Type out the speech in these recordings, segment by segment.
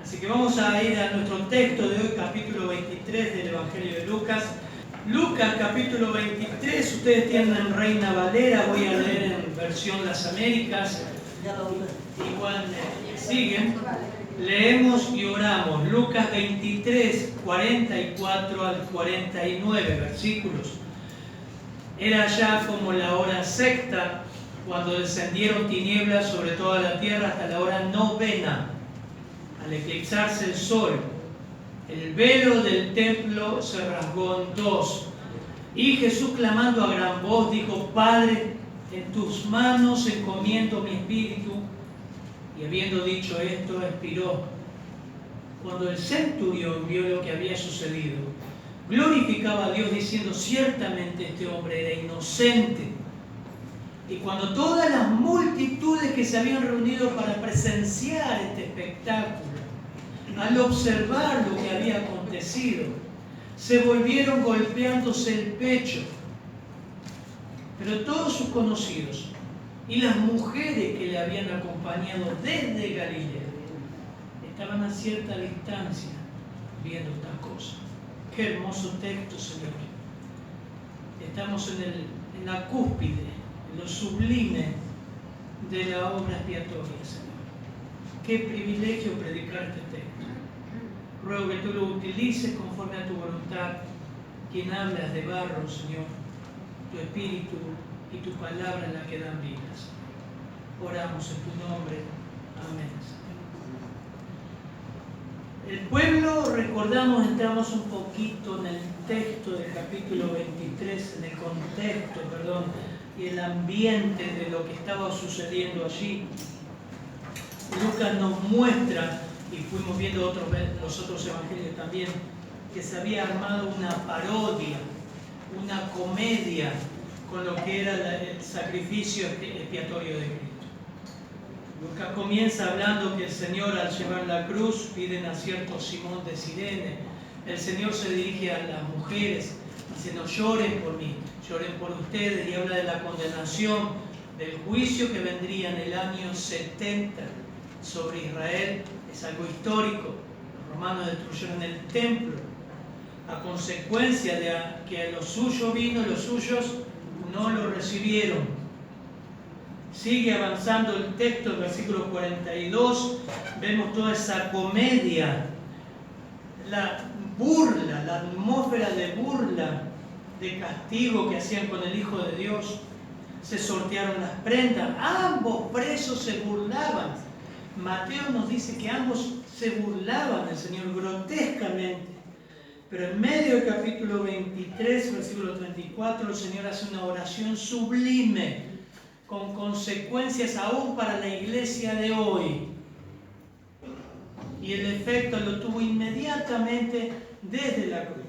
Así que vamos a ir a nuestro texto de hoy, capítulo 23 del Evangelio de Lucas. Lucas, capítulo 23, ustedes tienen en Reina Valera, voy a leer en versión Las Américas. Igual siguen. Leemos y oramos. Lucas 23, 44 al 49 versículos. Era ya como la hora sexta, cuando descendieron tinieblas sobre toda la tierra hasta la hora novena. Al eclipsarse el sol, el velo del templo se rasgó en dos. Y Jesús, clamando a gran voz, dijo: Padre, en tus manos encomiendo mi espíritu. Y habiendo dicho esto, expiró. Cuando el centurión vio lo que había sucedido, glorificaba a Dios diciendo: ciertamente este hombre era inocente. Y cuando todas las multitudes que se habían reunido para presenciar este espectáculo, al observar lo que había acontecido, se volvieron golpeándose el pecho. Pero todos sus conocidos y las mujeres que le habían acompañado desde Galilea estaban a cierta distancia viendo esta cosa. Qué hermoso texto, Señor. Estamos en la cúspide, en lo sublime de la obra expiatoria, Señor. Qué privilegio predicar este texto. Ruego que tú lo utilices conforme a tu voluntad. Quien hablas de barro, Señor, tu espíritu y tu palabra en la que dan vidas. Oramos en tu nombre. Amén. El pueblo, recordamos, entramos un poquito en el texto del capítulo 23, en el contexto, y el ambiente de lo que estaba sucediendo allí. Lucas nos muestra, y fuimos viendo los otros evangelios también, que se había armado una parodia, una comedia con lo que era el sacrificio expiatorio de Cristo. Lucas comienza hablando que el Señor, al llevar la cruz, piden a cierto Simón de Cirene. El Señor se dirige a las mujeres diciendo: lloren por mí, lloren por ustedes, y habla de la condenación, del juicio que vendría en el año 70 sobre Israel. Es algo histórico. Los romanos destruyeron el templo a consecuencia de que a los suyos vino, los suyos no lo recibieron. Sigue avanzando el texto, el versículo 42, vemos toda esa comedia, la burla, la atmósfera de burla, de castigo que hacían con el Hijo de Dios. Se sortearon las prendas, ambos presos se burlaban. Mateo nos dice que ambos se burlaban del Señor grotescamente. Pero en medio del capítulo 23, versículo 34, el Señor hace una oración sublime, con consecuencias aún para la iglesia de hoy. Y el efecto lo tuvo inmediatamente desde la cruz.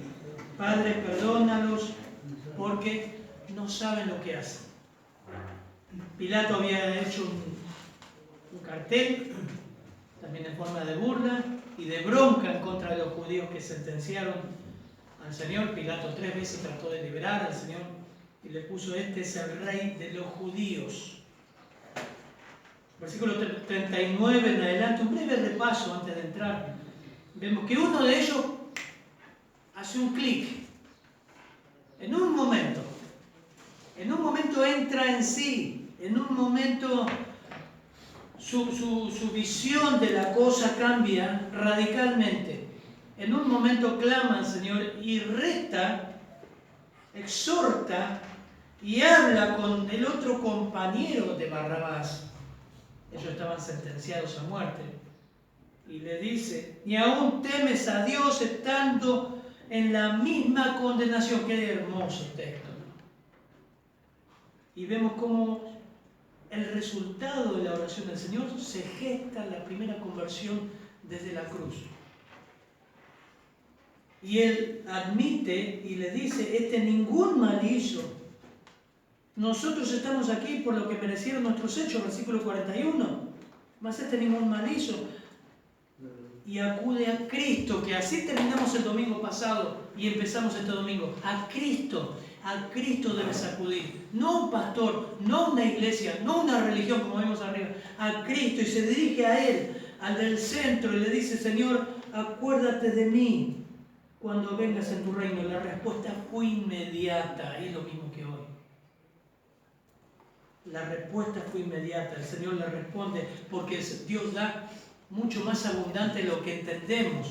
Padre, perdónalos porque no saben lo que hacen. Pilato había hecho un cartel, también en forma de burla y de bronca en contra de los judíos que sentenciaron al Señor. Pilato 3 veces trató de liberar al Señor y le puso: este es el rey de los judíos. Versículo 39 en adelante, un breve repaso antes de entrar. Vemos que uno de ellos hace un clic. En un momento entra en sí, en un momento su visión de la cosa cambia radicalmente. En un momento clama al Señor y reta, exhorta y habla con el otro compañero de Barrabás. Ellos estaban sentenciados a muerte. Y le dice: ni aún temes a Dios estando en la misma condenación. Qué hermoso texto, ¿no? Y vemos cómo el resultado de la oración del Señor se gesta la primera conversión desde la cruz. Y Él admite y le dice: ningún mal hizo. Nosotros estamos aquí por lo que merecieron nuestros hechos, versículo 41. Mas ningún mal hizo. Y acude a Cristo, que así terminamos el domingo pasado y empezamos este domingo. A Cristo debes acudir. No a un pastor, no a una iglesia, no a una religión como vemos arriba. A Cristo, y se dirige a Él. al del centro y le dice, Señor, acuérdate de mí cuando vengas en tu reino. La respuesta fue inmediata, es lo mismo que hoy. La respuesta fue inmediata, el Señor le responde, porque Dios da mucho más abundante de lo que entendemos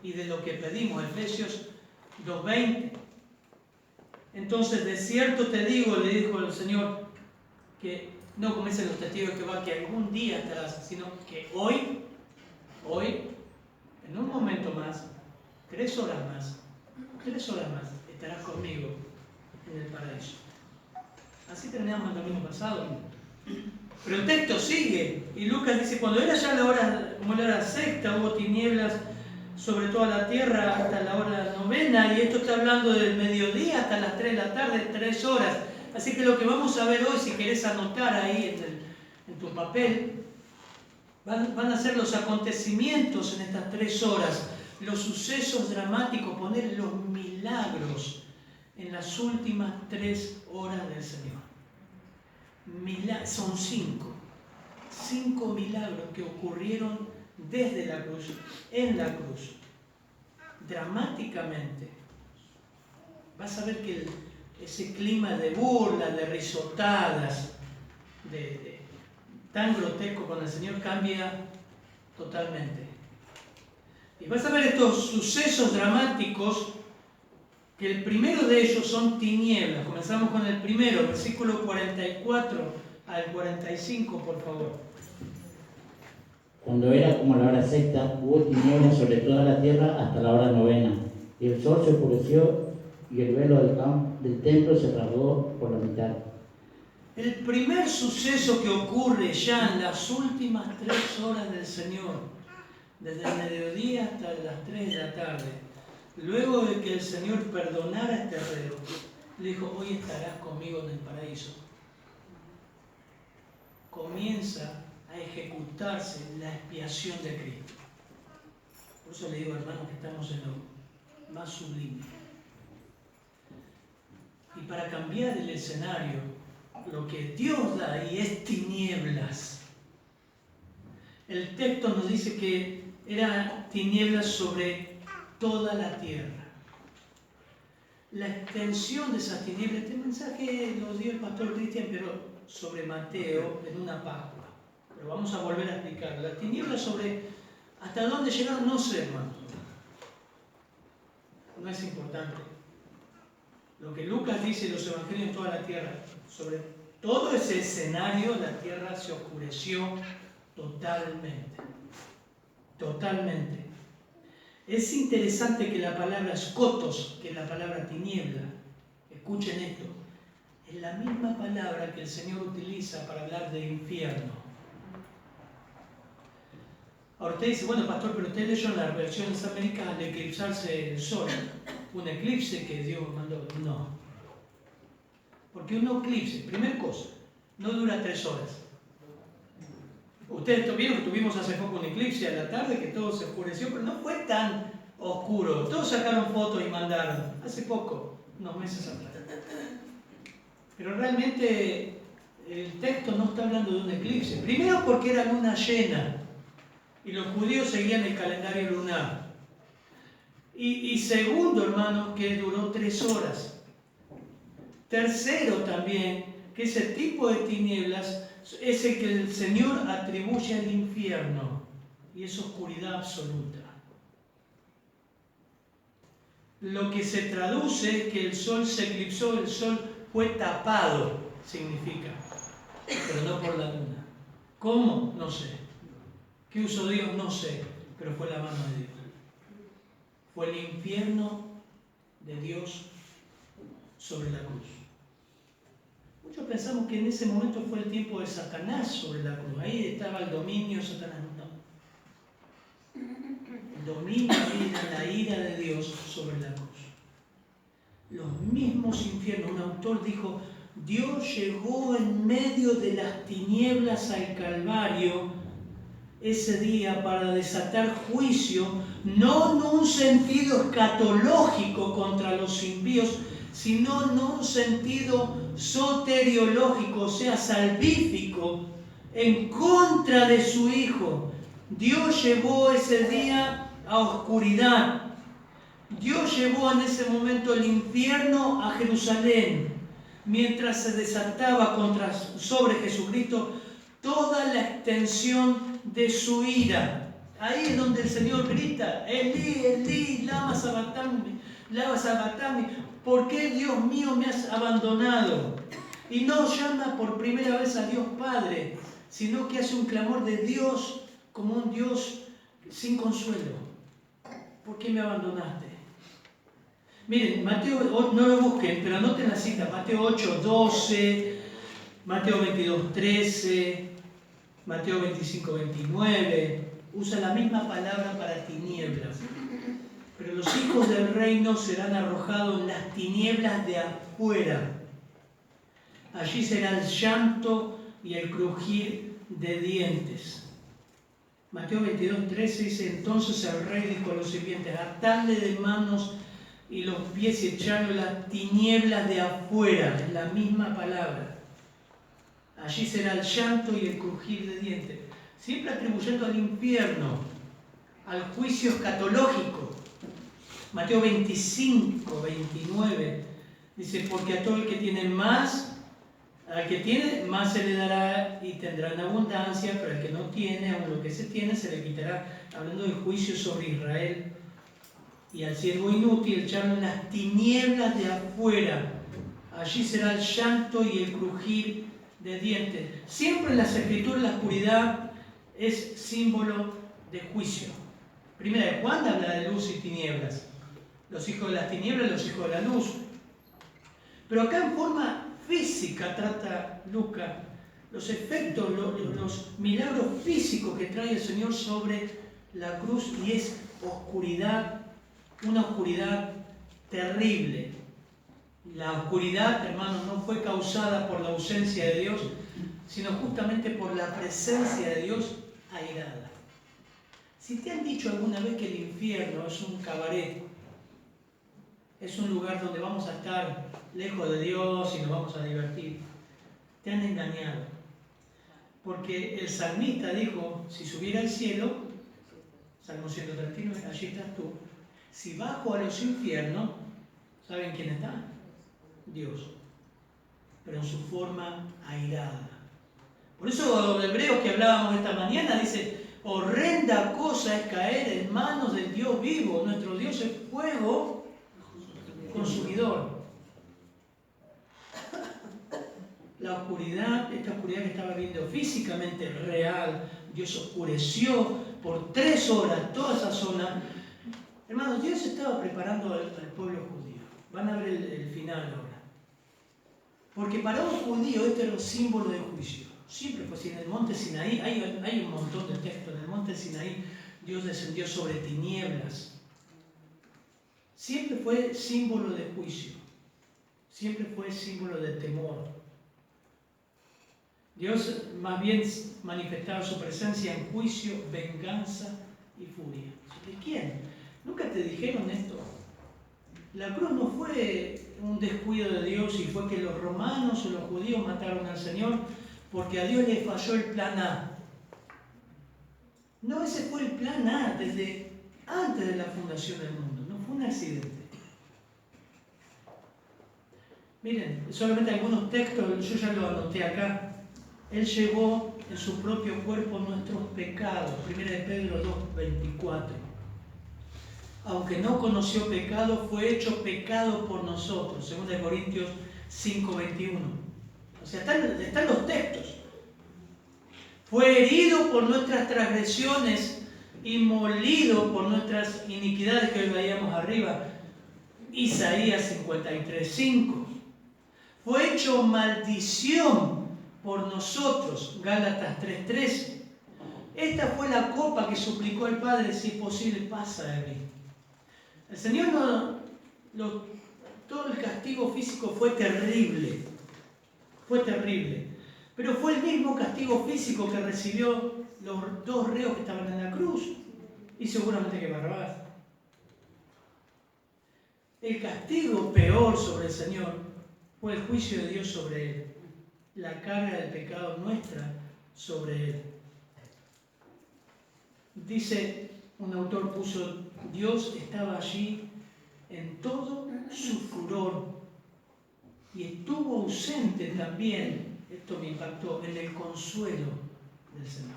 y de lo que pedimos. Efesios 2:20. Entonces, de cierto te digo, le dijo el Señor, que no como dicen los testigos de Jehová, que algún día estarás, sino que hoy, en un momento más, 3 horas más, estarás conmigo en el paraíso. Así terminamos el domingo pasado. Pero el texto sigue, y Lucas dice, cuando era ya la hora, como la hora sexta, hubo tinieblas sobre toda la tierra hasta la hora novena, y esto está hablando del mediodía hasta las 3 de la tarde, 3 horas. Así que lo que vamos a ver hoy, si querés anotar ahí en tu papel, van a ser los acontecimientos en estas 3 horas, los sucesos dramáticos, poner los milagros en las últimas 3 horas del Señor. Son 5 milagros que ocurrieron desde la cruz, en la cruz, dramáticamente. Vas a ver que ese clima de burla, de risotadas, tan grotesco con el Señor cambia totalmente. Y vas a ver estos sucesos dramáticos, que el primero de ellos son tinieblas. Comenzamos con el primero, versículo 44 al 45, por favor. Cuando era como la hora sexta, hubo tinieblas sobre toda la tierra hasta la hora novena, y el sol se oscureció y el velo del templo se rasgó por la mitad. El primer suceso que ocurre ya en las últimas 3 horas del Señor, desde el mediodía hasta las 3 de la tarde, luego de que el Señor perdonara a este reo, le dijo, hoy estarás conmigo en el paraíso. Comienza a ejecutarse la expiación de Cristo. Por eso le digo, hermanos, que estamos en lo más sublime. Y para cambiar el escenario, lo que Dios da ahí es tinieblas. El texto nos dice que eran tinieblas sobre toda la tierra. La extensión de esas tinieblas, este mensaje lo dio el pastor Cristian, pero sobre Mateo en una Pascua. Pero vamos a volver a explicar. Las tinieblas sobre hasta dónde llegaron, no sé, hermano. No es importante. Lo que Lucas dice en los evangelios en toda la tierra, sobre todo ese escenario, la tierra se oscureció totalmente. Totalmente. Es interesante que la palabra escotos, que es la palabra tiniebla, escuchen esto, es la misma palabra que el Señor utiliza para hablar de infierno. Ahora usted dice, bueno, pastor, pero usted leyó en la versión americana de eclipsarse el sol, un eclipse que Dios mandó. No. Porque un eclipse, primera cosa, no dura 3 horas. Ustedes vieron que tuvimos hace poco un eclipse a la tarde, que todo se oscureció, pero no fue tan oscuro. Todos sacaron fotos y mandaron, hace poco, unos meses atrás. Pero realmente el texto no está hablando de un eclipse. Primero porque era luna llena y los judíos seguían el calendario lunar. Y segundo, hermano, que duró 3 horas. Tercero también, que ese tipo de tinieblas es el que el Señor atribuye al infierno y es oscuridad absoluta. Lo que se traduce que el sol se eclipsó, el sol fue tapado, significa, pero no por la luna. ¿Cómo? No sé. ¿Qué usó Dios? No sé, pero fue la mano de Dios. Fue el infierno de Dios sobre la cruz. Muchos pensamos que en ese momento fue el tiempo de Satanás sobre la cruz. Ahí estaba el dominio de Satanás. No. El dominio era la ira de Dios sobre la cruz. Los mismos infiernos. Un autor dijo, Dios llegó en medio de las tinieblas al Calvario ese día para desatar juicio, no en un sentido escatológico contra los impíos, sino en un sentido soteriológico, o sea, salvífico, en contra de su Hijo, Dios llevó ese día a oscuridad. Dios llevó en ese momento el infierno a Jerusalén, mientras se desataba sobre Jesucristo toda la extensión de su ira. Ahí es donde el Señor grita: Elí, Elí, lama sabactani, ¿por qué, Dios mío, me has abandonado? Y no llama por primera vez a Dios Padre, sino que hace un clamor de Dios como un Dios sin consuelo. ¿Por qué me abandonaste? Miren, Mateo, no lo busquen, pero anoten la cita: Mateo 8, 12, Mateo 22, 13, Mateo 25, 29. Usa la misma palabra para tinieblas. Pero los hijos del reino serán arrojados en las tinieblas de afuera. Allí será el llanto y el crujir de dientes. Mateo 22, 13 dice: entonces el rey dijo a los sirvientes: atadle de manos y los pies y echarlo en las tinieblas de afuera. Es la misma palabra. Allí será el llanto y el crujir de dientes. Siempre atribuyendo al infierno, al juicio escatológico. Mateo 25, 29 dice: porque a todo el que tiene más, al que tiene, más se le dará y tendrá en abundancia, pero al que no tiene, aun lo que se tiene, se le quitará. Hablando del juicio sobre Israel. Y al siervo inútil echarlo en las tinieblas de afuera. Allí será el llanto y el crujir de dientes. Siempre en las Escrituras la oscuridad es símbolo de juicio. Primera de Juan habla de luz y tinieblas. Los hijos de las tinieblas, los hijos de la luz. Pero acá en forma física trata Lucas los efectos, los milagros físicos que trae el Señor sobre la cruz, y es oscuridad, una oscuridad terrible. La oscuridad, hermanos, no fue causada por la ausencia de Dios, sino justamente por la presencia de Dios airada. Si te han dicho alguna vez que el infierno es un cabaret, es un lugar donde vamos a estar lejos de Dios y nos vamos a divertir, te han engañado. Porque el salmista dijo: si subiera al cielo, Salmo 139, allí estás tú. Si bajo a los infiernos, ¿saben quién está? Dios. Pero en su forma airada. Por eso Hebreos, que hablábamos esta mañana, dice: horrenda cosa es caer en manos del Dios vivo. Nuestro Dios es fuego consumidor. La oscuridad, esta oscuridad que estaba viendo físicamente real, Dios oscureció por 3 horas toda esa zona. Hermanos, Dios estaba preparando al pueblo judío. Van a ver el final ahora. Porque para un judío este era un símbolo de juicio. Siempre fue así. En el monte Sinaí, hay un montón de textos. En el monte Sinaí Dios descendió sobre tinieblas. Siempre fue símbolo de juicio. Siempre fue símbolo de temor. Dios más bien manifestaba su presencia en juicio, venganza y furia. ¿De quién? ¿Nunca te dijeron esto? La cruz no fue un descuido de Dios y fue que los romanos o los judíos mataron al Señor porque a Dios le falló el plan A. No, ese fue el plan A desde antes de la fundación del mundo. No fue un accidente. Miren, solamente algunos textos, yo ya lo anoté acá. Él llevó en su propio cuerpo nuestros pecados. 1 de Pedro 2, 24. Aunque no conoció pecado, fue hecho pecado por nosotros. 2 de Corintios 5, 21. O sea, están los textos. Fue herido por nuestras transgresiones y molido por nuestras iniquidades, que hoy veíamos arriba. Isaías 53, 5. Fue hecho maldición por nosotros, Gálatas 3:13. Esta fue la copa que suplicó el Padre: si posible, pasa de mí. El Señor todo el castigo físico fue terrible, pero fue el mismo castigo físico que recibió los 2 reos que estaban en la cruz, y seguramente que Barrabás. El castigo peor sobre el Señor fue el juicio de Dios sobre él. La carga del pecado nuestra sobre él. Dice, un autor puso, Dios estaba allí en todo su furor y estuvo ausente también, esto me impactó, en el consuelo del Señor.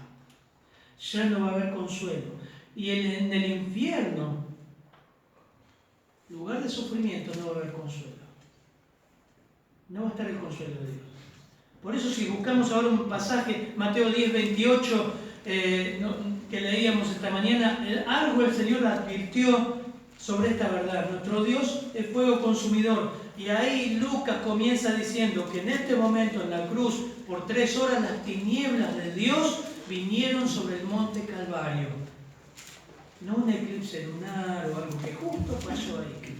Ya no va a haber consuelo. Y en el infierno, lugar de sufrimiento, no va a haber consuelo. No va a estar el consuelo de Dios. Por eso si buscamos ahora un pasaje, Mateo 10, 28, que leíamos esta mañana, algo el Señor advirtió sobre esta verdad. Nuestro Dios es fuego consumidor. Y ahí Lucas comienza diciendo que en este momento en la cruz, por 3 horas, las tinieblas de Dios vinieron sobre el monte Calvario. No un eclipse lunar o algo que justo pasó ahí.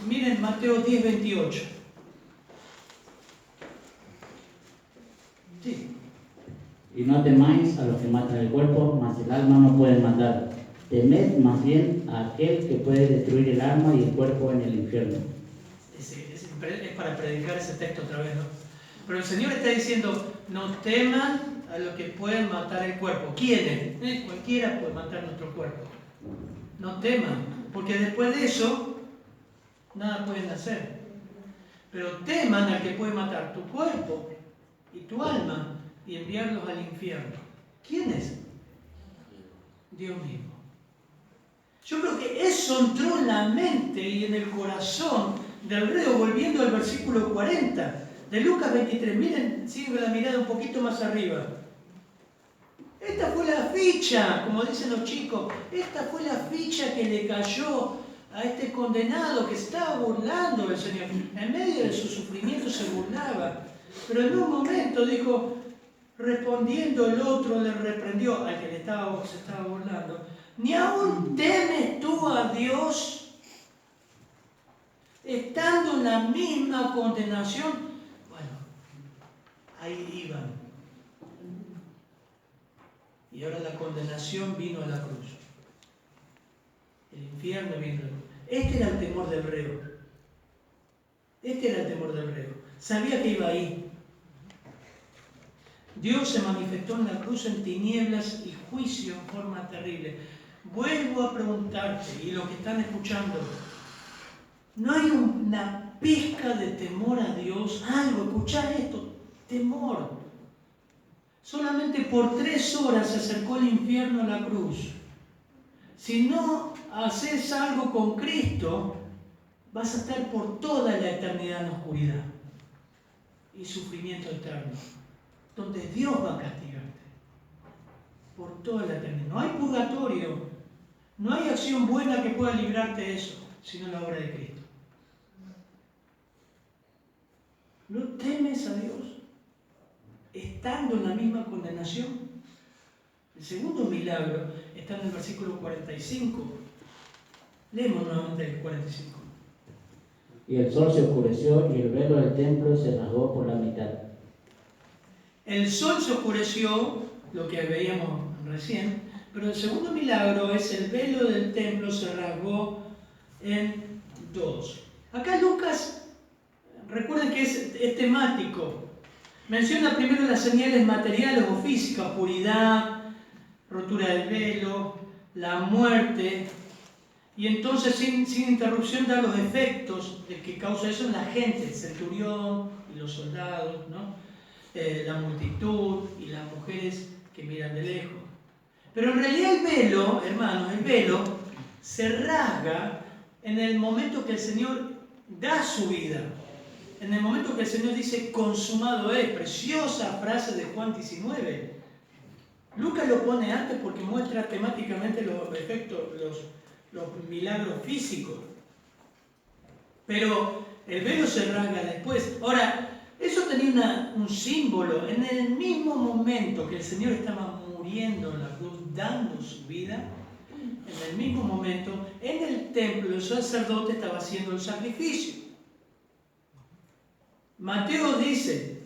Miren Mateo 10, 28. Sí. Y no temáis a los que matan el cuerpo, mas el alma no pueden matar. Temed más bien a aquel que puede destruir el alma y el cuerpo en el infierno. Es para predicar ese texto otra vez, ¿no? Pero el Señor está diciendo, no teman a los que pueden matar el cuerpo. ¿Quiénes? Cualquiera puede matar nuestro cuerpo. No teman, porque después de eso, nada pueden hacer. Pero teman al que puede matar tu cuerpo y tu alma y enviarlos al infierno. ¿Quién es? Dios mismo. Yo creo que eso entró en la mente y en el corazón del reo, volviendo al versículo 40 de Lucas 23. Miren, sigue la mirada un poquito más arriba. Esta fue la ficha, como dicen los chicos, esta fue la ficha que le cayó a este condenado que estaba burlando del Señor. En medio de su sufrimiento se burlaba. Pero en un momento dijo, respondiendo el otro le reprendió al que se estaba burlando, ¿ni aún temes tú a Dios? Estando en la misma condenación. Bueno, ahí iban. Y ahora la condenación vino a la cruz. El infierno vino a la cruz. Este era el temor del reo. Este era el temor del reo. Sabía que iba ahí. Dios se manifestó en la cruz en tinieblas y juicio en forma terrible. Vuelvo a preguntarte, y los que están escuchando, ¿no hay una pizca de temor a Dios? Algo, escuchar esto, temor. Solamente por 3 horas se acercó el infierno a la cruz. Si no haces algo con Cristo, vas a estar por toda la eternidad en la oscuridad y sufrimiento eterno, donde Dios va a castigarte por toda la eternidad. No hay purgatorio, no hay acción buena que pueda librarte de eso, sino la obra de Cristo. ¿No temes a Dios estando en la misma condenación? El segundo milagro está en el versículo 45. Leemos nuevamente el 45. Y el sol se oscureció y el velo del templo se rasgó por la mitad. El sol se oscureció, lo que veíamos recién, pero el segundo milagro es el velo del templo se rasgó en 2. Acá Lucas, recuerden que es temático. Menciona primero las señales materiales o físicas, oscuridad, rotura del velo, la muerte, y entonces sin interrupción da los efectos de que causa eso en la gente, el centurión y los soldados, ¿no? La multitud y las mujeres que miran de lejos. Pero en realidad el velo, hermanos, el velo se rasga en el momento que el Señor da su vida. En el momento que el Señor dice, consumado es, preciosa frase de Juan 19. Lucas lo pone antes porque muestra temáticamente los efectos, los milagros físicos. Pero el velo se rasga después. Ahora, eso tenía un símbolo. En el mismo momento que el Señor estaba muriendo en la cruz, dando su vida, en el mismo momento, en el templo el sacerdote estaba haciendo el sacrificio. Mateo dice,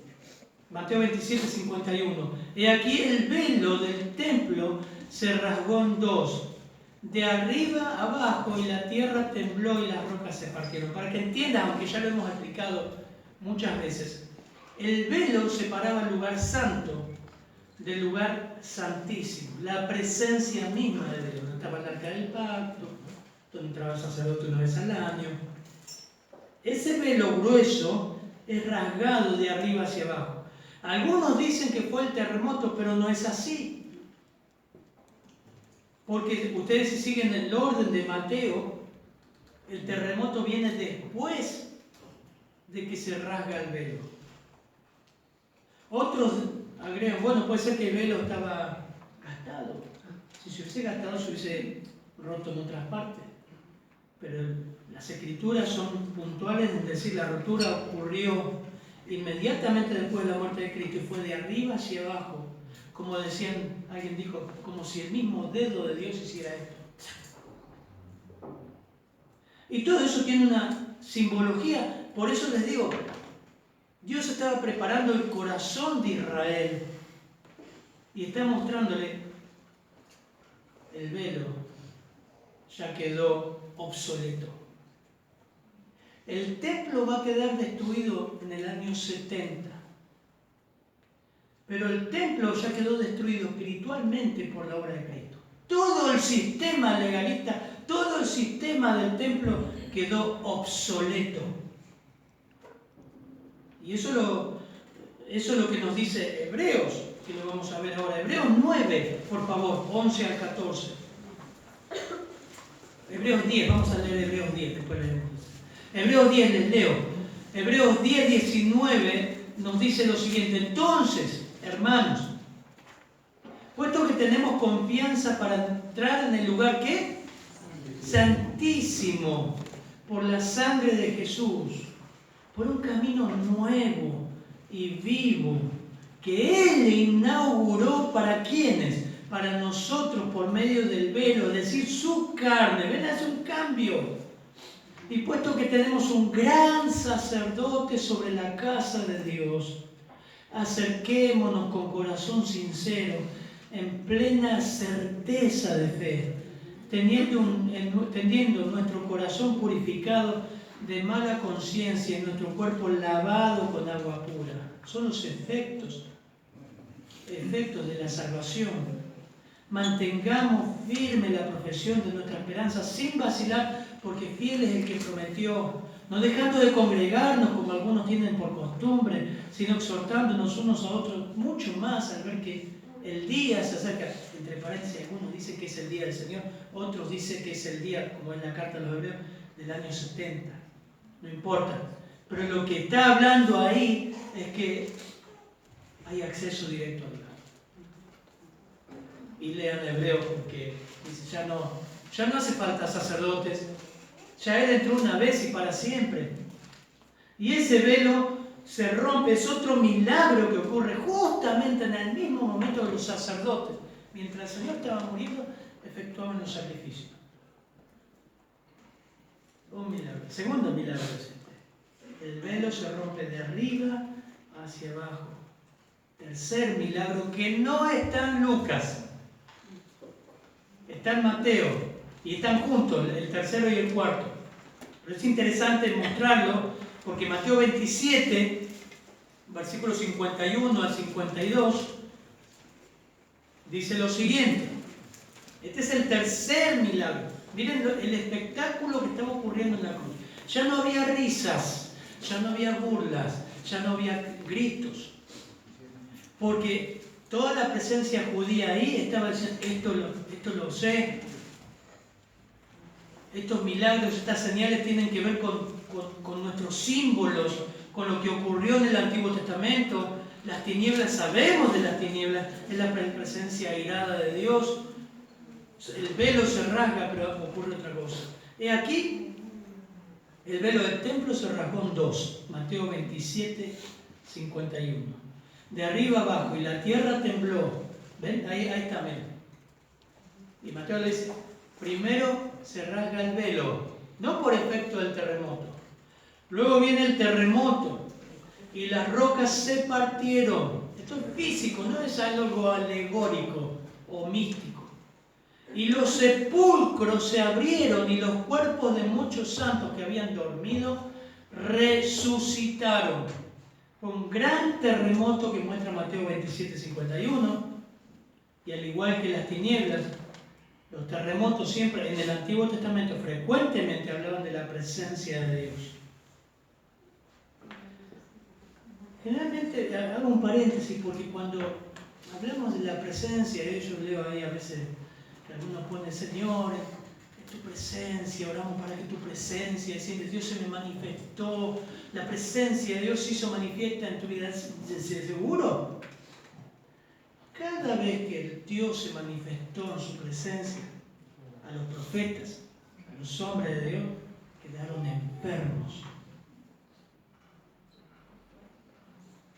Mateo 27, 51, he aquí el velo del templo se rasgó en 2, de arriba a abajo, y la tierra tembló y las rocas se partieron. Para que entiendan, aunque ya lo hemos explicado muchas veces, el velo separaba el lugar santo del lugar santísimo, la presencia misma de Dios, donde estaba el arca del pacto, donde entraba el sacerdote una vez al año. Ese velo grueso es rasgado de arriba hacia abajo. Algunos dicen que fue el terremoto, pero no es así. Porque ustedes, si siguen el orden de Mateo, el terremoto viene después de que se rasga el velo. Otros agregan, bueno, puede ser que el velo estaba gastado. Si se hubiese gastado, se hubiese roto en otras partes. Pero las escrituras son puntuales en decir la rotura ocurrió inmediatamente después de la muerte de Cristo y fue de arriba hacia abajo. Como decían, alguien dijo, como si el mismo dedo de Dios hiciera esto. Y todo eso tiene una simbología. Por eso les digo, Dios estaba preparando el corazón de Israel y está mostrándole el velo. Ya quedó obsoleto. El templo va a quedar destruido en el año 70. Pero el templo ya quedó destruido espiritualmente por la obra de Cristo. Todo el sistema legalista, todo el sistema del templo quedó obsoleto. Y eso es lo que nos dice Hebreos, que lo vamos a ver ahora. Hebreos 9, por favor, 11 al 14. Hebreos 10, vamos a leer Hebreos 10, después leemos. Hebreos 10 les leo. Hebreos 10, 19 nos dice lo siguiente. Entonces, hermanos, puesto que tenemos confianza para entrar en el lugar ¿qué? Santísimo, por la sangre de Jesús, por un camino nuevo y vivo que Él inauguró para quienes, para nosotros por medio del velo, es decir, su carne. Ven, hace un cambio. Y puesto que tenemos un gran sacerdote sobre la casa de Dios, acerquémonos con corazón sincero, en plena certeza de fe, teniendo nuestro corazón purificado de mala conciencia y nuestro cuerpo lavado con agua pura. Son los efectos de la salvación. Mantengamos firme la profesión de nuestra esperanza sin vacilar, porque fiel es el que prometió, no dejando de congregarnos como algunos tienen por costumbre, sino exhortándonos unos a otros mucho más al ver que el día se acerca. Entre paréntesis, algunos dicen que es el día del Señor, otros dicen que es el día, como en la carta a los Hebreos, del año 70. No importa. Pero lo que está hablando ahí es que hay acceso directo a Dios. Y lean Hebreos porque dice, ya no hace falta sacerdotes, ya Él entró una vez y para siempre. Y ese velo se rompe, es otro milagro que ocurre justamente en el mismo momento de los sacerdotes. Mientras el Señor estaba muriendo, efectuaban los sacrificios. Un milagro. Segundo milagro es este. El velo se rompe de arriba hacia abajo. Tercer milagro que no está en Lucas. Está en Mateo y están juntos, el tercero y el cuarto. Pero es interesante mostrarlo porque Mateo 27, versículos 51 al 52, dice lo siguiente. Este es el tercer milagro. Miren el espectáculo que estaba ocurriendo en la cruz. Ya no había risas, ya no había burlas, ya no había gritos. Porque toda la presencia judía ahí estaba diciendo, esto lo sé, estos milagros, estas señales tienen que ver con nuestros símbolos, con lo que ocurrió en el Antiguo Testamento. Las tinieblas, sabemos de las tinieblas, es la presencia airada de Dios. El velo se rasga, pero ocurre otra cosa. He aquí, el velo del templo se rasgó en dos, Mateo 27, 51. De arriba abajo, y la tierra tembló. ¿Ven? Ahí está, ven. Y Mateo le dice, primero se rasga el velo, no por efecto del terremoto. Luego viene el terremoto, y las rocas se partieron. Esto es físico, no es algo alegórico o místico. Y los sepulcros se abrieron, y los cuerpos de muchos santos que habían dormido resucitaron. Un gran terremoto que muestra Mateo 27, 51. Y al igual que las tinieblas, los terremotos siempre en el Antiguo Testamento frecuentemente hablaban de la presencia de Dios. Generalmente, hago un paréntesis porque cuando hablamos de la presencia de Dios, yo leo ahí a veces que algunos ponen, Señor, es tu presencia, oramos para que tu presencia, decir, Dios se me manifestó, la presencia de Dios se hizo manifiesta en tu vida, ¿seguro? Cada vez que Dios se manifestó en su presencia, a los profetas, a los hombres de Dios, quedaron enfermos.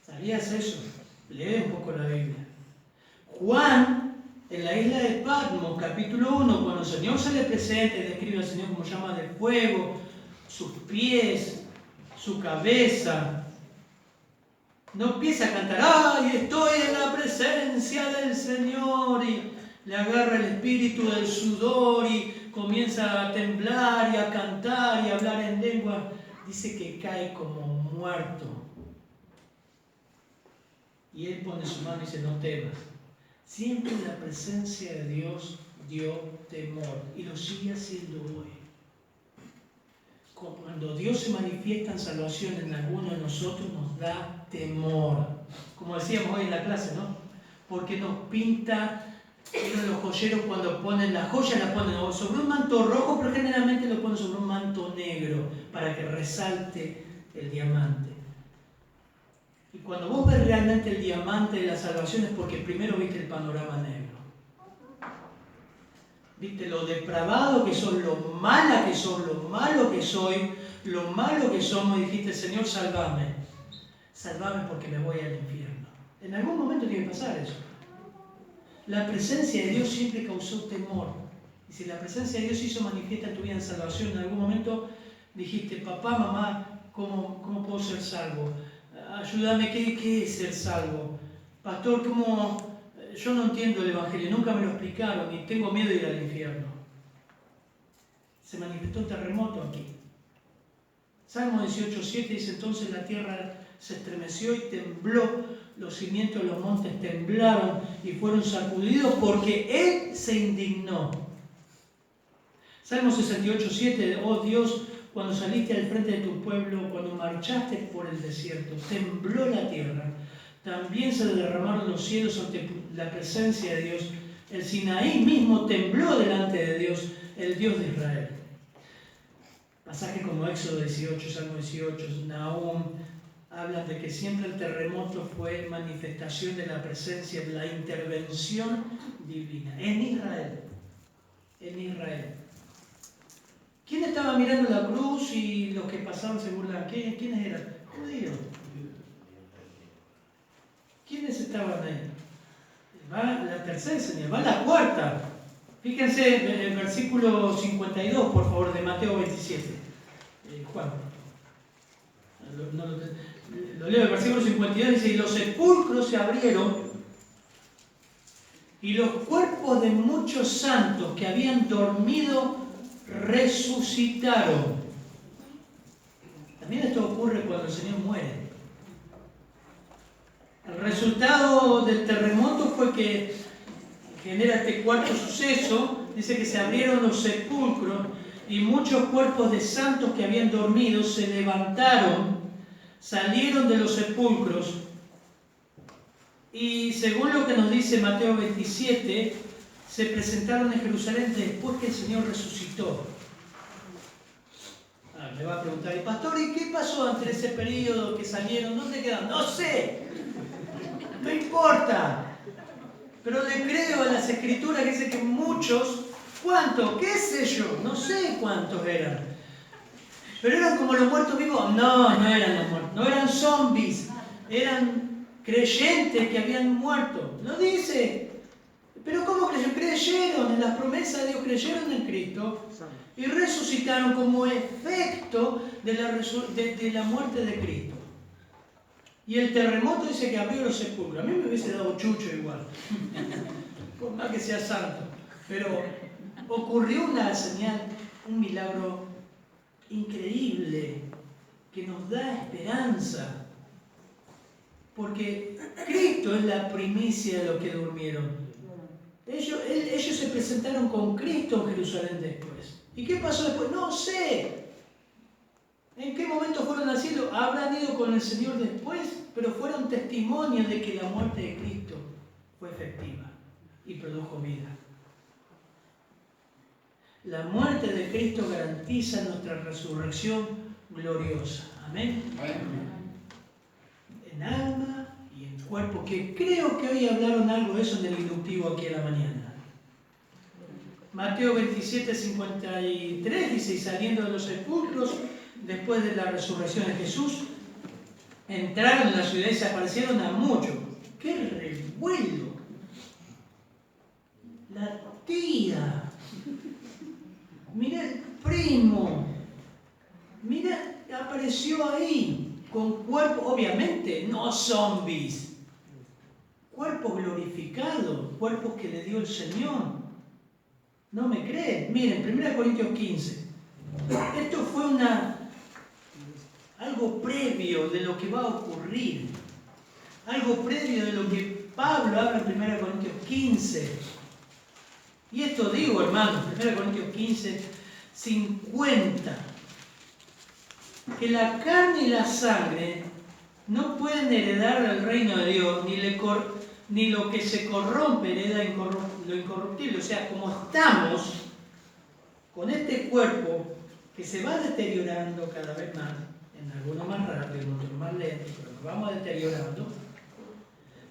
¿Sabías eso? Lee un poco la Biblia. Juan, en la isla de Patmos, capítulo 1, cuando el Señor se le presenta y describe al Señor como llama de fuego, sus pies, su cabeza, no empieza a cantar, ¡ay, estoy en la presencia del Señor! Y le agarra el espíritu del sudor y comienza a temblar y a cantar y a hablar en lengua. Dice que cae como muerto. Y él pone su mano y dice, no temas. Siempre la presencia de Dios dio temor y lo sigue haciendo hoy. Cuando Dios se manifiesta en salvación en alguno de nosotros, nos da temor. Como decíamos hoy en la clase, ¿no? Porque nos pinta, los joyeros cuando ponen las joyas, las ponen sobre un manto rojo, pero generalmente lo ponen sobre un manto negro para que resalte el diamante. Y cuando vos ves realmente el diamante de la salvación es porque primero viste el panorama negro. Viste lo depravado que son, lo mala que son, lo malo que soy, lo malo que somos, y dijiste, Señor, sálvame. Sálvame porque me voy al infierno. En algún momento tiene que pasar eso. La presencia de Dios siempre causó temor. Y si la presencia de Dios hizo manifiesta en tu vida en salvación, en algún momento dijiste, papá, mamá, ¿cómo puedo ser salvo? Ayúdame, ¿qué es ser salvo? Pastor, ¿cómo? Yo no entiendo el Evangelio, nunca me lo explicaron y tengo miedo de ir al infierno. Se manifestó un terremoto aquí. Salmo 18:7 dice, entonces la tierra se estremeció y tembló, los cimientos de los montes temblaron y fueron sacudidos porque Él se indignó. Salmo 68:7, oh Dios, cuando saliste al frente de tu pueblo, cuando marchaste por el desierto, tembló la tierra. También se derramaron los cielos ante la presencia de Dios. El Sinaí mismo tembló delante de Dios, el Dios de Israel. Pasajes como Éxodo 18, Salmo 18, Nahum, hablan de que siempre el terremoto fue manifestación de la presencia, de la intervención divina. En Israel. En Israel. ¿Quién estaba mirando la cruz y los que pasaban se burlaban? ¿Quiénes eran? Judíos. ¿Quiénes estaban ahí? Va la tercera señal, va la cuarta. Fíjense en el versículo 52, por favor, de Mateo 27. Juan. Lo leo, el versículo 52 dice, y los sepulcros se abrieron y los cuerpos de muchos santos que habían dormido resucitaron. También esto ocurre cuando el Señor muere. El resultado del terremoto fue que genera este cuarto suceso. Dice que se abrieron los sepulcros y muchos cuerpos de santos que habían dormido se levantaron, salieron de los sepulcros y según lo que nos dice Mateo 27, se presentaron en Jerusalén después que el Señor resucitó. Me va a preguntar, ¿y pastor, y qué pasó entre ese periodo que salieron? ¿Dónde quedaron? No sé, no importa. Pero le creo a las escrituras que dice que muchos, ¿cuántos? ¿Qué sé yo? No sé cuántos eran. Pero eran como los muertos vivos. No, no eran los muertos, no eran zombies, eran creyentes que habían muerto. No dice. Pero ¿cómo creyeron? Creyeron en las promesas de Dios, creyeron en Cristo y resucitaron como efecto de la muerte de Cristo. Y el terremoto dice que abrió los sepulcros. A mí me hubiese dado chucho igual, por más que sea santo. Pero ocurrió una señal, un milagro increíble que nos da esperanza. Porque Cristo es la primicia de los que durmieron. Ellos se presentaron con Cristo en Jerusalén después. ¿Y qué pasó después? No sé. ¿En qué momento fueron al cielo? Habrán ido con el Señor después, pero fueron testimonios de que la muerte de Cristo fue efectiva y produjo vida. La muerte de Cristo garantiza nuestra resurrección gloriosa. Amén. En alma y en cuerpo, que creo que hoy hablaron algo de eso en el inductivo aquí a la mañana. Mateo 27, 53 dice, y saliendo de los sepulcros, después de la resurrección de Jesús, entraron en la ciudad y se aparecieron a muchos. ¡Qué revuelo! La tía, mira el primo, mira, apareció ahí, con cuerpo, obviamente, no zombies, cuerpos glorificados, cuerpos que le dio el Señor. ¿No me creen? Miren, 1 Corintios 15. Esto fue algo previo de lo que va a ocurrir. Algo previo de lo que Pablo habla en 1 Corintios 15. Y esto digo, hermanos, 1 Corintios 15, 50. Que la carne y la sangre no pueden heredar el reino de Dios, ni lo que se corrompe hereda lo incorruptible. O sea, como estamos con este cuerpo que se va deteriorando cada vez más, en algunos más rápido, en otros más lento, pero nos vamos deteriorando,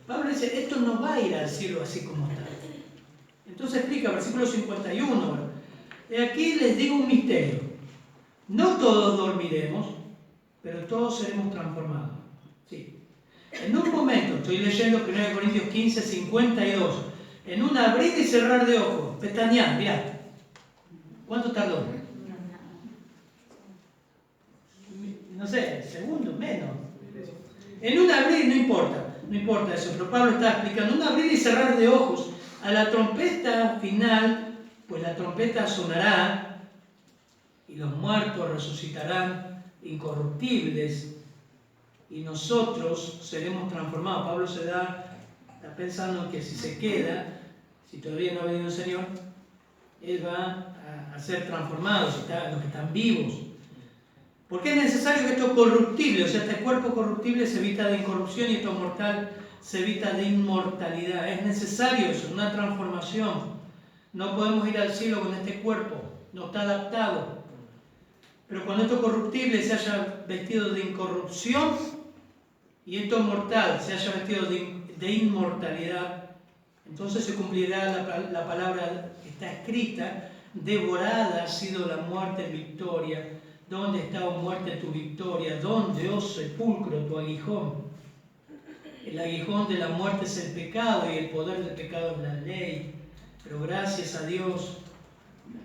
Pablo dice, esto no va a ir al cielo así como está. Entonces explica, versículo 51, aquí les digo un misterio, no todos dormiremos, pero todos seremos transformados. Sí. En un momento, estoy leyendo 1 Corintios 15, 52, en un abrir y cerrar de ojos, pestañear, mirá, ¿cuánto tardó? No sé, segundos, menos. En un abrir, no importa eso, pero Pablo está explicando, un abrir y cerrar de ojos, a la trompeta final, pues la trompeta sonará y los muertos resucitarán incorruptibles y nosotros seremos transformados. Pablo está pensando que si se queda, si todavía no ha venido el Señor, él va a ser transformado, los que están vivos. Porque es necesario que esto corruptible, o sea, este cuerpo corruptible se evita de incorrupción y esto mortal se evita de inmortalidad. Es necesario eso, una transformación. No podemos ir al cielo con este cuerpo, no está adaptado. Pero cuando esto corruptible se haya vestido de incorrupción y esto mortal se haya vestido de inmortalidad, entonces se cumplirá la palabra que está escrita, devorada ha sido la muerte en victoria. ¿Dónde está, oh muerte, tu victoria? ¿Dónde, oh sepulcro, tu aguijón? El aguijón de la muerte es el pecado y el poder del pecado es la ley. Pero gracias a Dios,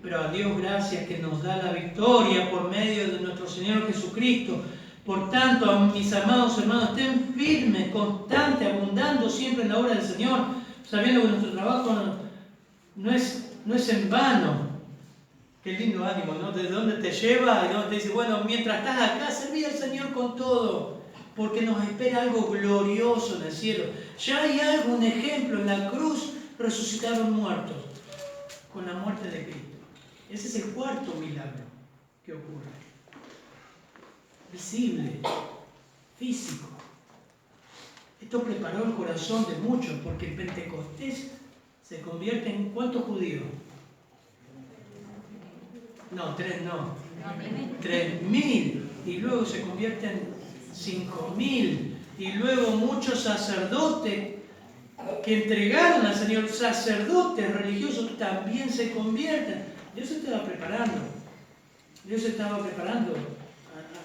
gracias que nos da la victoria por medio de nuestro Señor Jesucristo. Por tanto, mis amados hermanos, estén firmes, constantes, abundando siempre en la obra del Señor, sabiendo que nuestro trabajo no es en vano. Qué lindo ánimo, ¿no? ¿De dónde te lleva? Y dónde te dice, bueno, mientras estás acá, serví al Señor con todo, porque nos espera algo glorioso en el cielo. Ya hay algo, un ejemplo, en la cruz resucitaron muertos, con la muerte de Cristo. Ese es el cuarto milagro que ocurre. Visible, físico. Esto preparó el corazón de muchos, porque en Pentecostés se convierte en ¿cuántos judíos? No, 3.000, y luego se convierten 5.000, y luego muchos sacerdotes que entregaron al Señor, sacerdotes religiosos, también se convierten. Dios estaba preparando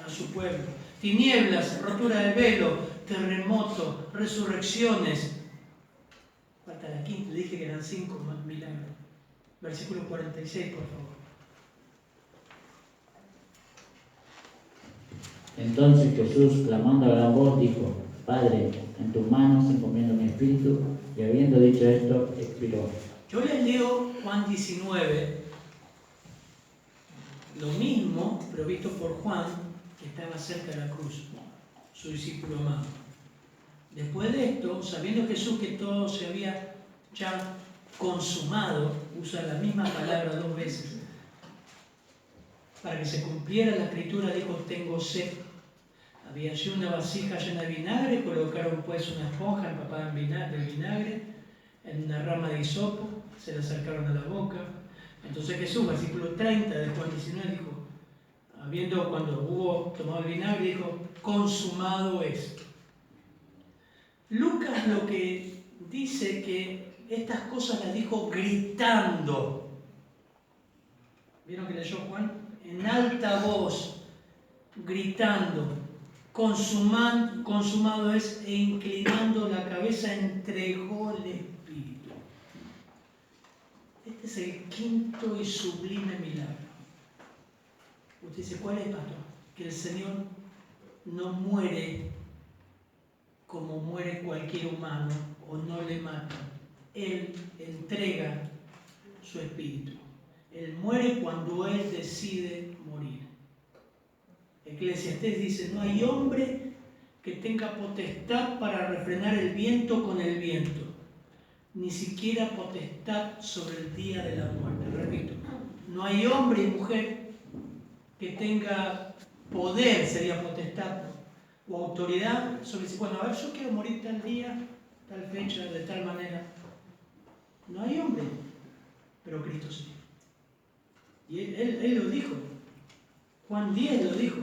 a su pueblo. Tinieblas, rotura de velo, terremoto, resurrecciones. Falta la quinta, dije que eran 5 milagros. Versículo 46, por favor. Entonces Jesús, clamando a gran voz, dijo, Padre, en tus manos encomiendo mi espíritu, y habiendo dicho esto, expiró. Yo les leo Juan 19, lo mismo, pero visto por Juan, que estaba cerca de la cruz, su discípulo amado. Después de esto, sabiendo Jesús que todo se había ya consumado, usa la misma palabra 2 veces. Para que se cumpliera la escritura dijo, tengo sed. Había allí una vasija llena de vinagre, colocaron pues una esponja empapada de vinagre en una rama de hisopo, se la acercaron a la boca. Entonces Jesús, versículo 30 de Juan 19, dijo, cuando hubo tomado el vinagre, dijo, consumado es. Lucas lo que dice que estas cosas las dijo gritando. ¿Vieron que leyó Juan? En alta voz, gritando. Consumado es, e inclinando la cabeza entregó el Espíritu. Este es el quinto y sublime milagro. Usted dice, ¿cuál es, pastor? Que el Señor no muere como muere cualquier humano o no le mata. Él entrega su espíritu. Él muere cuando Él decide morir. Eclesiastés dice, no hay hombre que tenga potestad para refrenar el viento con el viento, ni siquiera potestad sobre el día de la muerte. Repito, no hay hombre y mujer que tenga poder, sería potestad, o autoridad sobre si, bueno, a ver, yo quiero morir tal día, tal fecha, de tal manera. No hay hombre, pero Cristo sí. Y él lo dijo. Juan 10 lo dijo.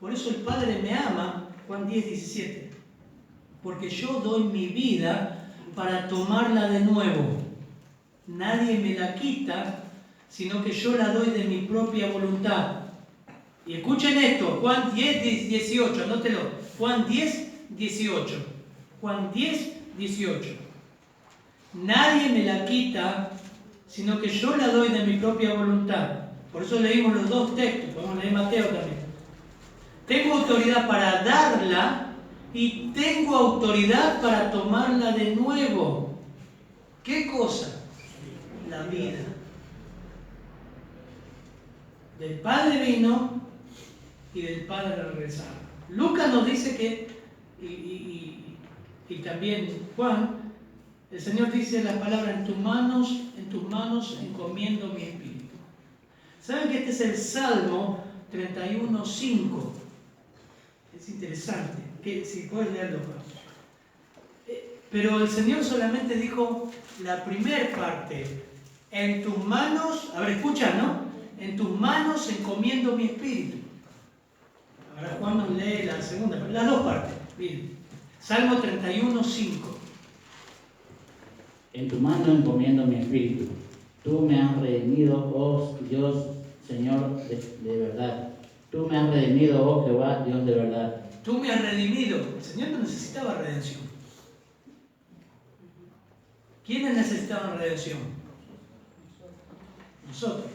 Por eso el Padre me ama, Juan 10, 17. Porque yo doy mi vida para tomarla de nuevo. Nadie me la quita, sino que yo la doy de mi propia voluntad. Y escuchen esto, Juan 10, 18, anótelo. Juan 10, 18. Juan 10, 18. Nadie me la quita, sino que yo la doy de mi propia voluntad. Por eso leímos los 2 textos, podemos leer Mateo también. Tengo autoridad para darla y tengo autoridad para tomarla de nuevo. ¿Qué cosa? La vida. Del Padre vino y del Padre regresaba. Lucas nos dice que, y también Juan, el Señor dice la palabra, en tus manos encomiendo mi espíritu. ¿Saben que este es el Salmo 31:5? Es interesante, que si puedes leerlo. Pero el Señor solamente dijo la primera parte. En tus manos, a ver, escucha, ¿no? En tus manos encomiendo mi espíritu. Ahora Juan nos lee la segunda, las 2 partes. Bien. Salmo 31:5. En tu mano encomiendo mi espíritu. Tú me has redimido, oh Dios, Señor, de verdad. Tú me has redimido, oh Jehová, Dios de verdad. Tú me has redimido. El Señor no necesitaba redención. ¿Quiénes necesitaban redención? Nosotros.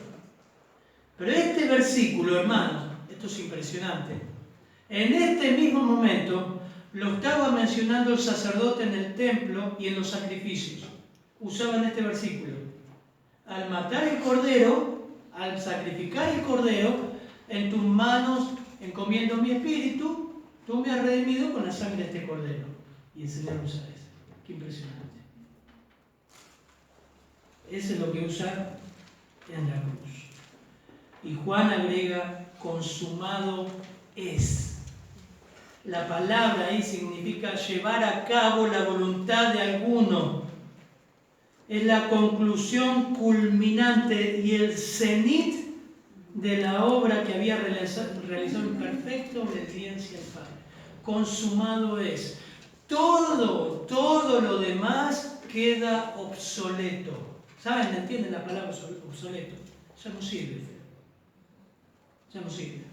Pero este versículo, hermanos, esto es impresionante. En este mismo momento lo estaba mencionando el sacerdote en el templo y en los sacrificios. Usaban este versículo. Al matar el cordero, al sacrificar el cordero, en tus manos encomiendo mi espíritu, tú me has redimido con la sangre de este cordero. Y el Señor usa eso. Qué impresionante. Eso es lo que usa en la cruz. Y Juan agrega, consumado es. La palabra ahí significa llevar a cabo la voluntad de alguno. Es la conclusión culminante y el cenit de la obra que había realizado en perfecta obediencia al Padre. Consumado es. Todo lo demás queda obsoleto. ¿Saben? ¿Entienden la palabra obsoleto? Ya no sirve. Ya no sirve.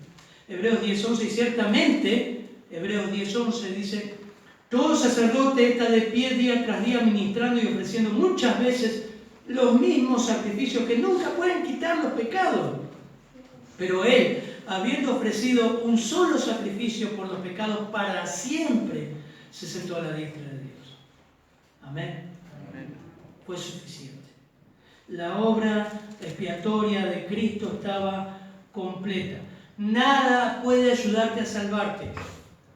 Hebreos 10:11, y ciertamente, Hebreos 10:11 dice, todo sacerdote está de pie día tras día ministrando y ofreciendo muchas veces los mismos sacrificios que nunca pueden quitar los pecados. Pero él, habiendo ofrecido un solo sacrificio por los pecados para siempre, se sentó a la diestra de Dios. Amén. Amén. Fue suficiente. La obra expiatoria de Cristo estaba completa. Nada puede ayudarte a salvarte.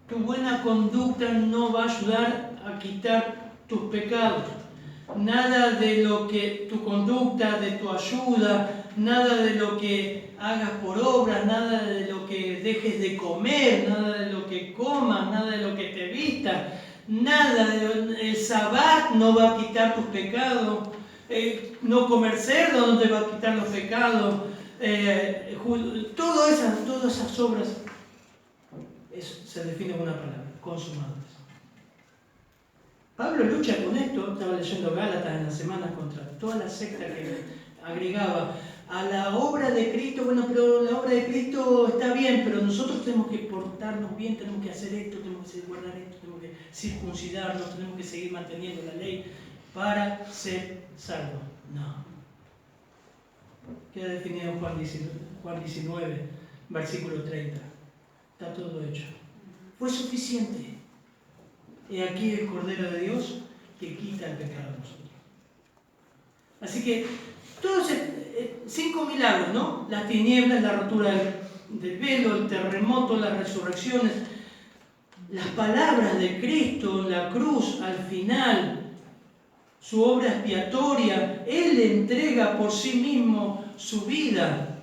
Tu buena conducta no va a ayudar a quitar tus pecados. nada de lo que tu conducta, de tu ayuda, nada de lo que hagas por obras, nada de lo que dejes de comer, nada de lo que comas, nada de lo que te vistas, nada, el sabbat no va a quitar tus pecados, no comer cerdo no te va a quitar los pecados, todas esas obras se define con una palabra, consumadas. Pablo lucha con esto, estaba leyendo Gálatas en la semana contra toda la secta que agregaba a la obra de Cristo. Bueno, pero la obra de Cristo está bien, pero nosotros tenemos que portarnos bien, tenemos que hacer esto, tenemos que guardar esto, tenemos que circuncidarnos, tenemos que seguir manteniendo la ley para ser salvos. No. Queda definido en Juan 19, versículo 30. Está todo hecho. Fue suficiente. He aquí el Cordero de Dios que quita el pecado de nosotros. Así que todos 5 milagros, ¿no? Las tinieblas, la rotura del velo, el terremoto, las resurrecciones, las palabras de Cristo en la cruz al final, su obra expiatoria, Él le entrega por sí mismo su vida.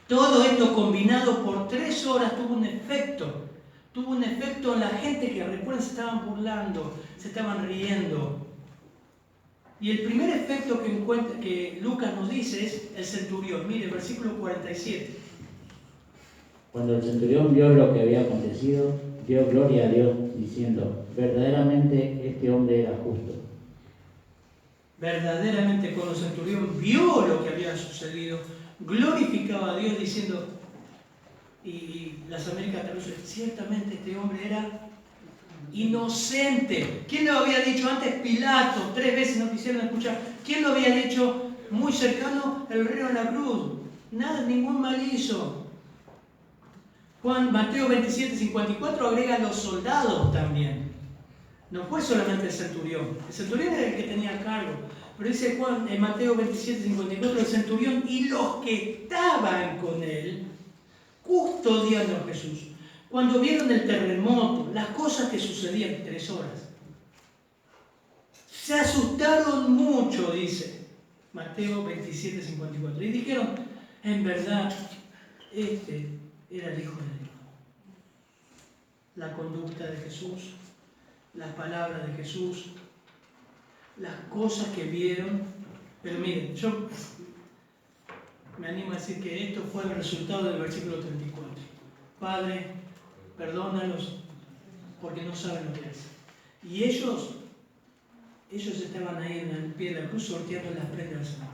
Todo esto combinado por 3 horas tuvo un efecto. Tuvo un efecto en la gente que, recuerden, se estaban burlando, se estaban riendo. Y el primer efecto que Lucas nos dice es el centurión. Mire, versículo 47. Cuando el centurión vio lo que había acontecido, dio gloria a Dios, diciendo, verdaderamente este hombre era justo. Verdaderamente, cuando el centurión vio lo que había sucedido, glorificaba a Dios diciendo, y las Américas traducen, ciertamente este hombre era inocente. ¿Quién lo había dicho antes? Pilato. 3 veces no quisieron escuchar. ¿Quién lo había dicho? Muy cercano, el reo en la cruz. Nada, ningún mal hizo. Mateo 27, 54 agrega a los soldados también. No fue solamente el centurión. El centurión era el que tenía cargo. Pero dice Juan en Mateo 27, 54, el centurión y los que estaban con él custodiando a Jesús. Cuando vieron el terremoto, las cosas que sucedían en 3 horas, se asustaron mucho, dice Mateo 27, 54. Y dijeron, en verdad, este era el Hijo de Dios. La conducta de Jesús, las palabras de Jesús, las cosas que vieron. Pero miren, yo me animo a decir que esto fue el resultado del versículo 34. Padre, perdónalos porque no saben lo que hacen. Y ellos estaban ahí en el pie de la cruz sorteando las prendas del Señor.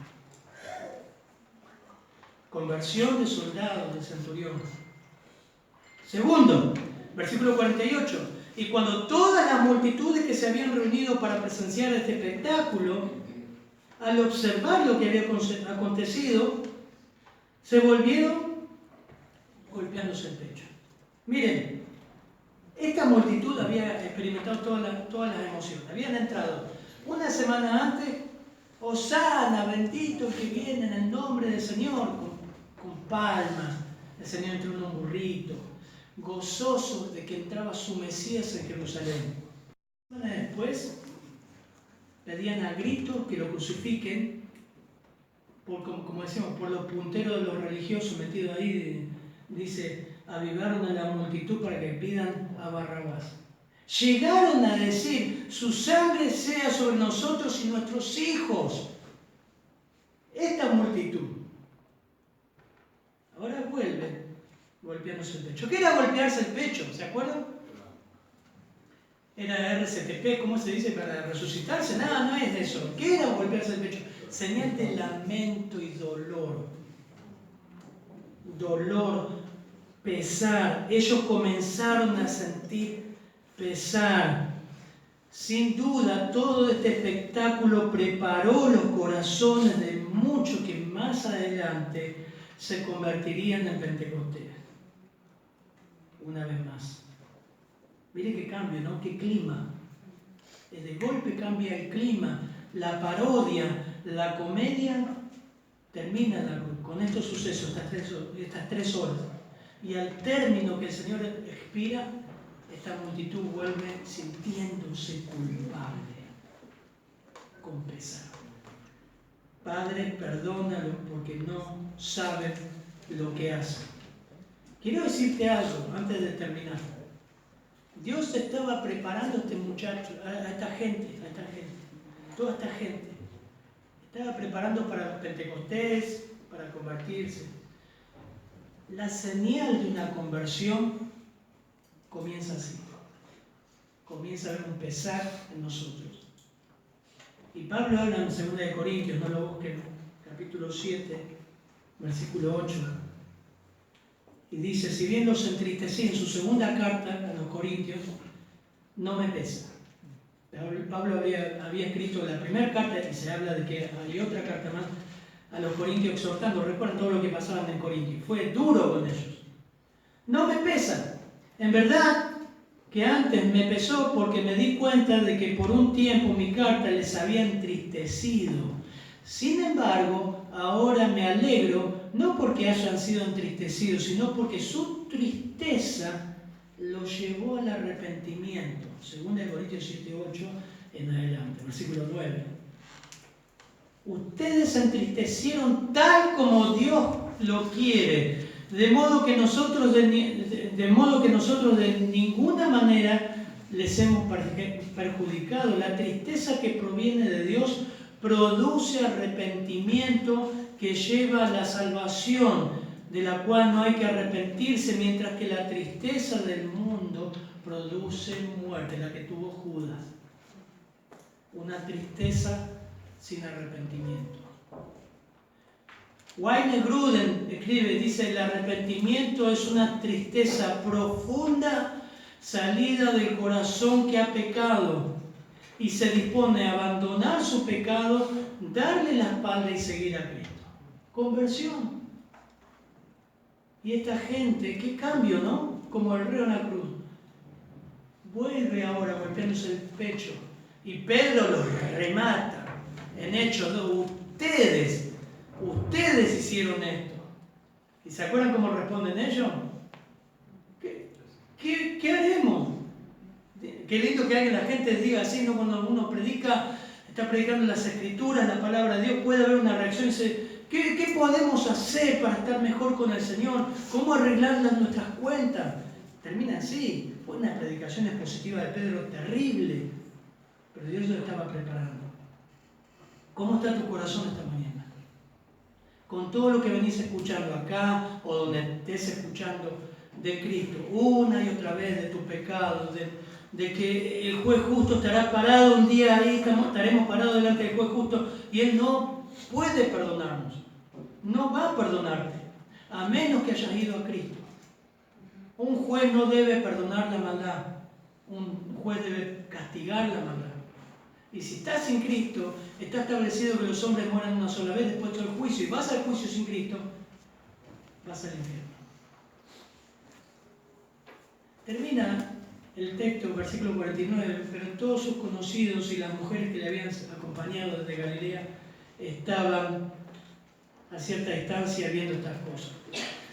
Conversión de soldados, de centurión. Segundo, versículo 48. Y cuando todas las multitudes que se habían reunido para presenciar este espectáculo, al observar lo que había acontecido, se volvieron golpeándose el pecho. Miren, esta multitud había experimentado todas las emociones. Habían entrado una semana antes, Hosana, bendito que viene en el nombre del Señor, con palmas. El Señor entró en un burrito, gozoso de que entraba su Mesías en Jerusalén. Una semana después, pedían a gritos que lo crucifiquen, como decíamos, por los punteros de los religiosos metidos ahí, dice, avivaron a la multitud para que pidan a Barrabás. Llegaron a decir, su sangre sea sobre nosotros y nuestros hijos. Esta multitud. Ahora vuelve golpeándose el pecho. ¿Qué era golpearse el pecho? ¿Se acuerdan? Era RCTP, ¿cómo se dice? Para resucitarse. Nada, no es eso. ¿Qué era golpearse el pecho? Señal de lamento y dolor. Dolor, pesar. Ellos comenzaron a sentir pesar. Sin duda, todo este espectáculo preparó los corazones de muchos que más adelante se convertirían en Pentecostés. Una vez más. Mire qué cambio, ¿no? Qué clima. De golpe cambia el clima. La parodia, la comedia termina en la cruz. Con estos sucesos, estas 3 horas. Y al término que el Señor expira, esta multitud vuelve sintiéndose culpable. con pesar. Padre, perdónalo porque no saben lo que hacen. Quiero decirte algo antes de terminar. Dios estaba preparando a este muchacho, a esta gente, toda esta gente. Estaba preparando para Pentecostés, para convertirse. La señal de una conversión comienza así. Comienza a haber un pesar en nosotros. Y Pablo habla en 2 Corintios, no lo busquen, capítulo 7, versículo 8. Y dice, si bien los entristecí en su segunda carta a los Corintios, no me pesa. Pablo había escrito la primera carta y se habla de que hay otra carta más a los Corintios exhortando. Recuerdan todo lo que pasaban en Corintios. Fue duro con ellos. No me pesa. En verdad que antes me pesó porque me di cuenta de que por un tiempo mi carta les había entristecido. Sin embargo, ahora me alegro, no porque hayan sido entristecidos, sino porque su tristeza los llevó al arrepentimiento. 2 Corintios 7:8 en adelante, versículo 9. Ustedes se entristecieron tal como Dios lo quiere, de modo que nosotros de ninguna manera les hemos perjudicado. La tristeza que proviene de Dios produce arrepentimiento que lleva a la salvación, de la cual no hay que arrepentirse, mientras que la tristeza del mundo produce muerte, la que tuvo Judas. Una tristeza sin arrepentimiento. Wayne Grudem escribe, dice, el arrepentimiento es una tristeza profunda salida del corazón que ha pecado y se dispone a abandonar su pecado, darle la espalda y seguir a Cristo. Conversión. Y esta gente, qué cambio, ¿no? Como el reo en la cruz. Vuelve ahora golpeándose el pecho. Y Pedro los remata en Hechos 2. Ustedes hicieron esto. ¿Y se acuerdan cómo responden ellos? ¿Qué haremos? Qué lindo que la gente diga así, ¿no? Cuando uno predica, está predicando las Escrituras, la palabra de Dios, puede haber una reacción y dice, ¿qué podemos hacer para estar mejor con el Señor? ¿Cómo arreglar nuestras cuentas? Termina así. Fue una predicación expositiva de Pedro terrible, pero Dios lo estaba preparando. ¿Cómo está tu corazón esta mañana? Con todo lo que venís escuchando acá o donde estés escuchando de Cristo, una y otra vez de tu pecado, de que el juez justo estará parado un día ahí, estaremos parados delante del juez justo y Él no puede perdonarnos, no va a perdonarte, a menos que hayas ido a Cristo. Un juez no debe perdonar la maldad, un juez debe castigar la maldad. Y si estás sin Cristo, está establecido que los hombres mueran una sola vez después del juicio, y vas al juicio sin Cristo, vas al infierno. Termina el texto, versículo 49, pero todos sus conocidos y las mujeres que le habían acompañado desde Galilea estaban a cierta distancia viendo estas cosas.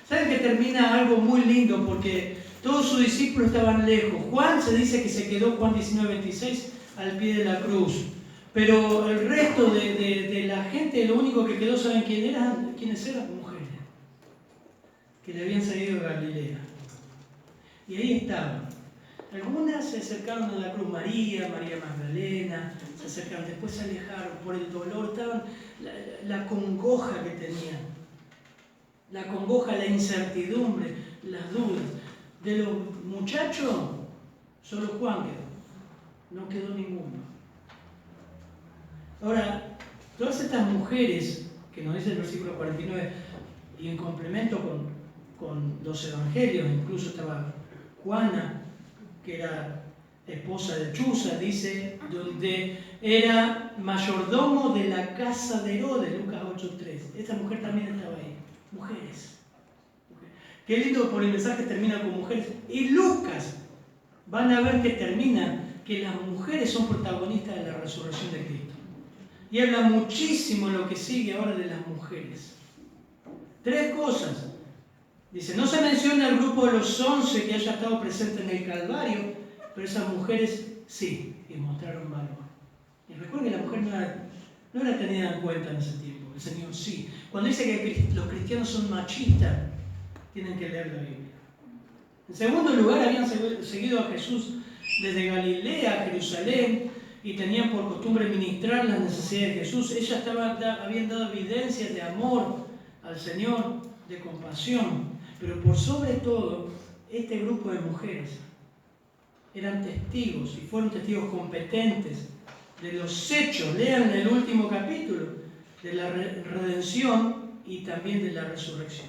¿Saben que termina algo muy lindo? Porque todos sus discípulos estaban lejos. Juan se dice que se quedó, Juan 19:26, al pie de la cruz. Pero el resto de la gente, lo único que quedó, ¿saben quiénes eran? Mujeres que le habían salido de Galilea. Y ahí estaban. Algunas se acercaron a la cruz, María Magdalena, se acercaron, después se alejaron por el dolor, estaban la congoja que tenían, la congoja, la incertidumbre, las dudas. De los muchachos, solo Juan quedó, no quedó ninguno. Ahora, todas estas mujeres, que nos dice el versículo 49, y en complemento con los evangelios, incluso estaba Juana, que era esposa de Chuza, dice, donde era mayordomo de la casa de Herodes, Lucas 8:3. Esta mujer también estaba ahí. Mujeres. Qué lindo, por el mensaje termina con mujeres. Y Lucas, van a ver que termina que las mujeres son protagonistas de la resurrección de Cristo. Y habla muchísimo lo que sigue ahora de las mujeres. 3 cosas. Dice, no se menciona el grupo de los 11 que haya estado presente en el Calvario, pero esas mujeres sí, y mostraron valor. Y recuerden que la mujer no era tenida en cuenta en ese tiempo. El Señor sí. Cuando dice que los cristianos son machistas, tienen que leer la Biblia. En segundo lugar, habían seguido a Jesús desde Galilea a Jerusalén y tenían por costumbre ministrar las necesidades de Jesús. Ellas habían dado evidencias de amor al Señor, de compasión, pero por sobre todo, este grupo de mujeres eran testigos y fueron testigos competentes de los hechos, lean el último capítulo, de la redención y también de la resurrección.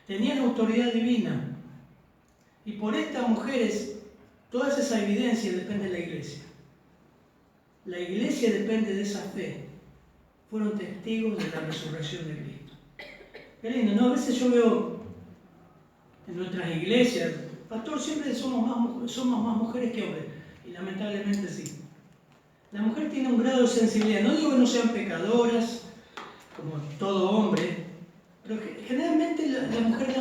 Tenían autoridad divina y por estas mujeres, toda esa evidencia depende de la iglesia. La iglesia depende de esa fe. Fueron testigos de la resurrección de Cristo. Qué lindo, ¿no? A veces yo veo en nuestras iglesias, pastor, siempre somos más mujeres que hombres. Y lamentablemente sí. La mujer tiene un grado de sensibilidad. No digo que no sean pecadoras, como todo hombre, pero generalmente la mujer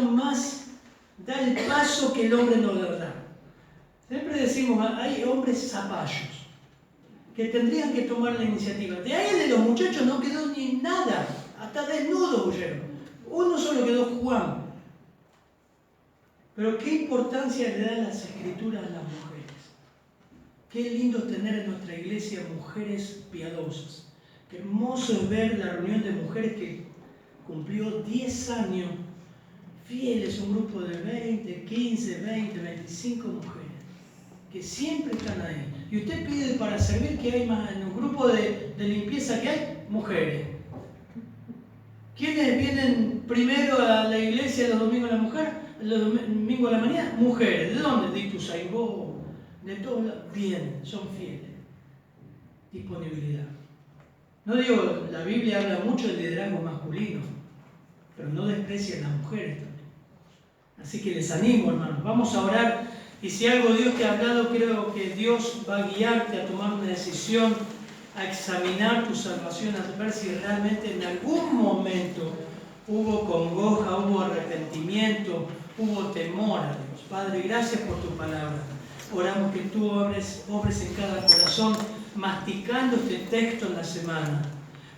da el paso que el hombre no da. Siempre decimos, hay hombres zapallos que tendrían que tomar la iniciativa. De ahí de los muchachos no quedó ni nada, hasta desnudo huyeron. Uno solo quedó Juan. Pero qué importancia le dan las escrituras a las mujeres. Qué lindo tener en nuestra iglesia mujeres piadosas. Qué hermoso es ver la reunión de mujeres que cumplió 10 años, fieles, un grupo de 20, 15, 20, 25 mujeres, que siempre están ahí. Y usted pide para servir que hay más, en un grupo de limpieza que hay, mujeres. ¿Quiénes vienen primero a la iglesia los domingos a la mujer? Los domingos a la mañana, mujeres. ¿De dónde? De Ituzaingó, de todos lados. Bien, son fieles. Disponibilidad. No digo, la Biblia habla mucho del liderazgo masculino, pero no desprecia a las mujeres también. Así que les animo, hermanos. Vamos a orar. Y si algo Dios te ha hablado, creo que Dios va a guiarte a tomar una decisión, a examinar tu salvación, a ver si realmente en algún momento hubo congoja, hubo arrepentimiento, hubo temor a Dios. Padre, gracias por tu palabra. Oramos que tú obres en cada corazón, masticando este texto en la semana.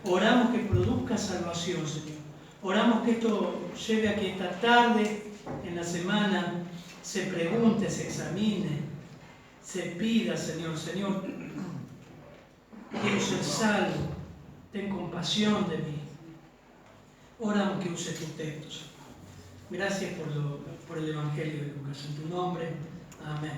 Oramos que produzca salvación, Señor. Oramos que esto lleve a que esta tarde, en la semana, se pregunte, se examine, se pida, Señor, quiero ser salvo, ten compasión de mí. Oramos que use tus textos. Gracias por el Evangelio de Lucas. En tu nombre, amén.